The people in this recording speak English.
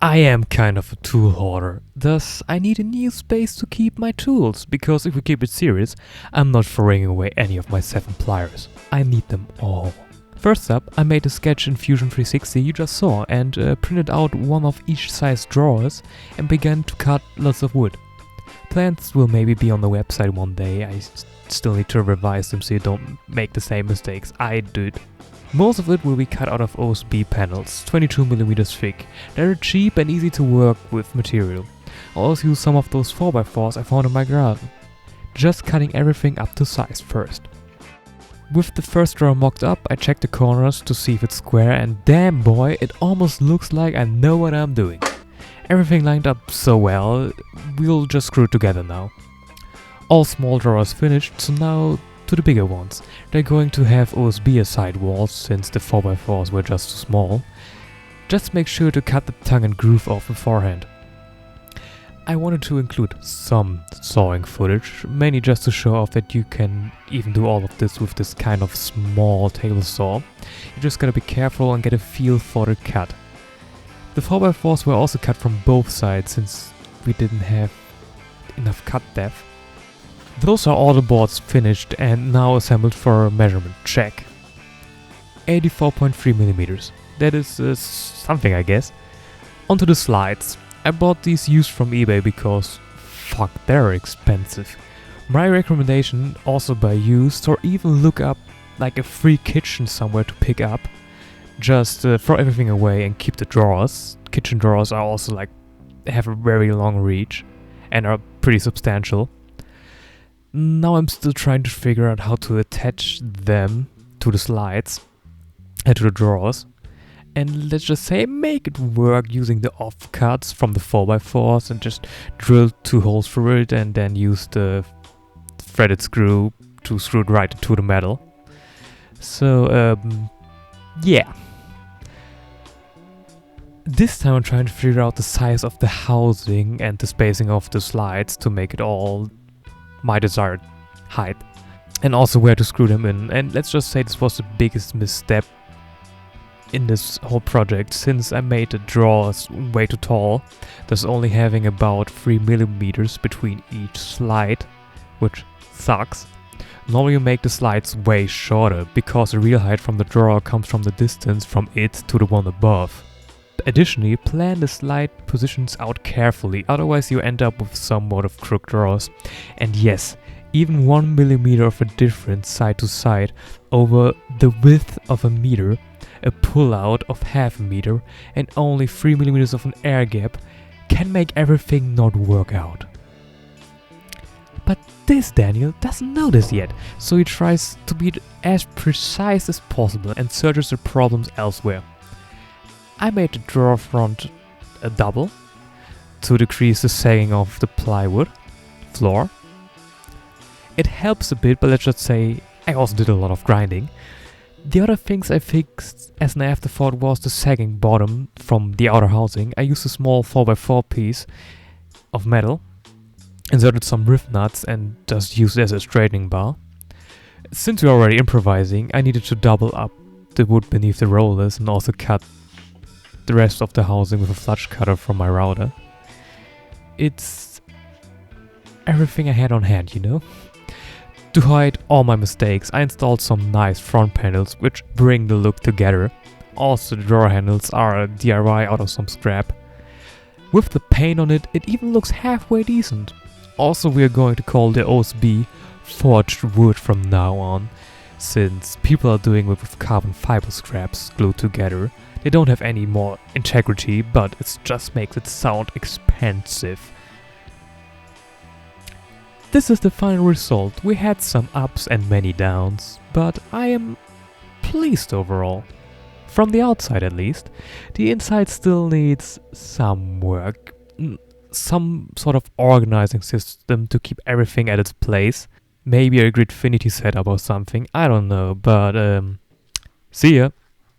I am kind of a tool hoarder, thus I need a new space to keep my tools, because if we keep it serious, I'm not throwing away any of my 7 pliers. I need them all. First up, I made a sketch in Fusion 360 you just saw and printed out one of each size drawers and began to cut lots of wood. Plans will maybe be on the website one day. I still need to revise them so you don't make the same mistakes I did. Most of it will be cut out of OSB panels, 22mm thick. They're cheap and easy to work with material. I'll also use some of those 4x4s I found in my garden. Just cutting everything up to size first. With the first drawer mocked up, I checked the corners to see if it's square, and damn boy, it almost looks like I know what I'm doing. Everything lined up so well, we'll just screw it together now. All small drawers finished, so now to the bigger ones. They're going to have OSB as side walls, since the 4x4s were just too small. Just make sure to cut the tongue and groove off beforehand. I wanted to include some sawing footage, mainly just to show off that you can even do all of this with this kind of small table saw. You just gotta be careful and get a feel for the cut. The 4x4s were also cut from both sides, since we didn't have enough cut depth. Those are all the boards finished and now assembled for a measurement check. 84.3mm. That is something, I guess. Onto the slides. I bought these used from eBay because, fuck, they're expensive. My recommendation, also buy used or even look up like a free kitchen somewhere to pick up. Just throw everything away and keep the drawers. Kitchen drawers are also have a very long reach and are pretty substantial. Now I'm still trying to figure out how to attach them to the slides and to the drawers. And let's just say make it work using the offcuts from the 4x4s and just drill 2 holes through it and then use the threaded screw to screw it right into the metal. So, yeah. This time I'm trying to figure out the size of the housing and the spacing of the slides to make it all my desired height. And also where to screw them in. And let's just say this was the biggest misstep in this whole project, since I made the drawers way too tall, thus only having about 3mm between each slide, which sucks. Normally you make the slides way shorter, because the real height from the drawer comes from the distance from it to the one above. Additionally, plan the slide positions out carefully, otherwise you end up with somewhat of crooked drawers. And yes, even 1mm of a difference side to side over the width of a meter, a pull-out of half a meter, and only 3mm of an air gap can make everything not work out. But this Daniel doesn't know this yet, so he tries to be as precise as possible and searches the problems elsewhere. I made the drawer front a double to decrease the sagging of the plywood floor. It helps a bit, but let's just say I also did a lot of grinding. The other things I fixed as an afterthought was the sagging bottom from the outer housing. I used a small 4x4 piece of metal, inserted some rift nuts and just used it as a straightening bar. Since we're already improvising, I needed to double up the wood beneath the rollers and also cut the rest of the housing with a flush cutter from my router. It's everything I had on hand, you know? To hide all my mistakes, I installed some nice front panels which bring the look together. Also, the drawer handles are a DIY out of some scrap. With the paint on it, it even looks halfway decent. Also, we are going to call the OSB forged wood from now on, since people are doing it with carbon fiber scraps glued together. They don't have any more integrity, but it just makes it sound expensive. This is the final result. We had some ups and many downs, but I am pleased overall. From the outside at least. The inside still needs some work. Some sort of organizing system to keep everything at its place. Maybe a Gridfinity setup or something, I don't know, but see ya.